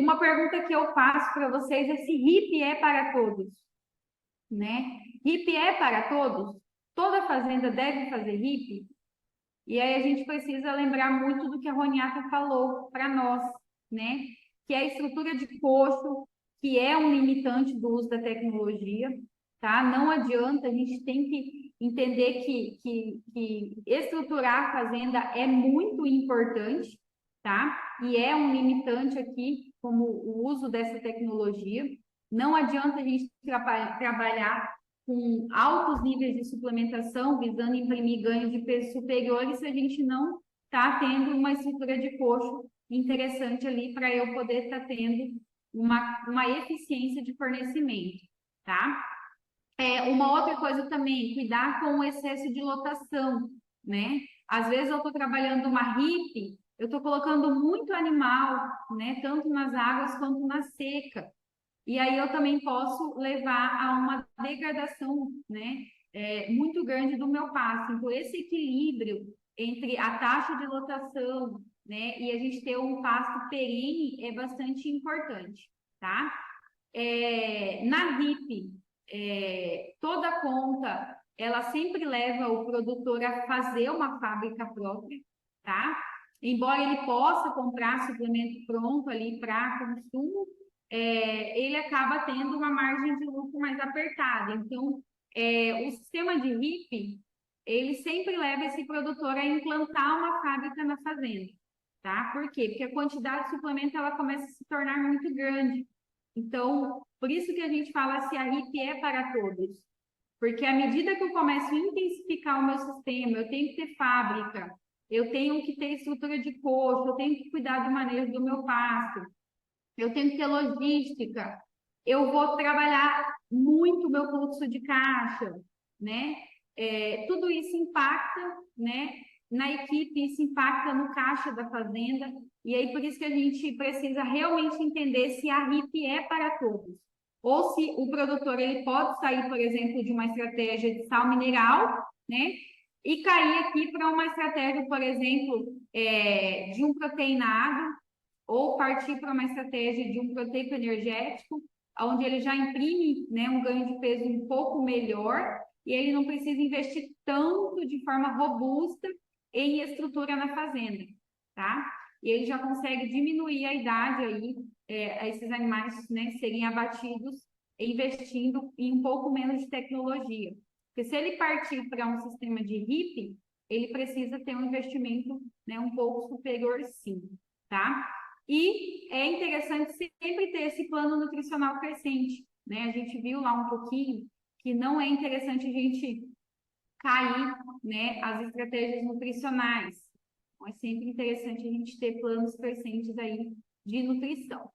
uma pergunta que eu faço para vocês é se HIP é para todos, né? HIP é para todos? Toda fazenda deve fazer HIP? E aí a gente precisa lembrar muito do que a Roniata falou para nós, né? Que é a estrutura de coxo, que é um limitante do uso da tecnologia, tá? Não adianta, a gente tem que entender que estruturar a fazenda é muito importante, tá? E é um limitante aqui, como o uso dessa tecnologia. Não adianta a gente trabalhar com altos níveis de suplementação, visando imprimir ganhos de peso superiores, se a gente não está tendo uma estrutura de coxo interessante ali para eu poder estar tendo uma eficiência de fornecimento, tá? Uma outra coisa também, cuidar com o excesso de lotação, né? Às vezes eu estou trabalhando uma RIP, eu estou colocando muito animal, né? Tanto nas águas quanto na seca. E aí eu também posso levar a uma degradação, né, muito grande do meu pasto. Então, esse equilíbrio entre a taxa de lotação, né, e a gente ter um pasto perene é bastante importante, tá? Na RIP, toda conta, ela sempre leva o produtor a fazer uma fábrica própria, tá? Embora ele possa comprar suplemento pronto ali para consumo, ele acaba tendo uma margem de lucro mais apertada. Então, o sistema de RIP, ele sempre leva esse produtor a implantar uma fábrica na fazenda, tá? Por quê? Porque a quantidade de suplemento ela começa a se tornar muito grande. Então, por isso que a gente fala se a RIP é para todos. Porque à medida que eu começo a intensificar o meu sistema, eu tenho que ter fábrica, eu tenho que ter estrutura de coxo, eu tenho que cuidar do manejo do meu pasto, eu tenho que ter logística, eu vou trabalhar muito o meu fluxo de caixa, né? Tudo isso impacta, né, na equipe, isso impacta no caixa da fazenda, e aí por isso que a gente precisa realmente entender se a RIP é para todos, ou se o produtor ele pode sair, por exemplo, de uma estratégia de sal mineral, né, e cair aqui para uma estratégia, por exemplo, de um proteinado, ou partir para uma estratégia de um proteico energético, onde ele já imprime, né, um ganho de peso um pouco melhor e ele não precisa investir tanto de forma robusta em estrutura na fazenda, tá? E ele já consegue diminuir a idade aí, esses animais, né, serem abatidos investindo em um pouco menos de tecnologia. Porque se ele partir para um sistema de RIP, ele precisa ter um investimento, né, um pouco superior, sim, tá? E é interessante sempre ter esse plano nutricional crescente, né? A gente viu lá um pouquinho que não é interessante a gente cair, né, as estratégias nutricionais. Então, é sempre interessante a gente ter planos crescentes aí de nutrição.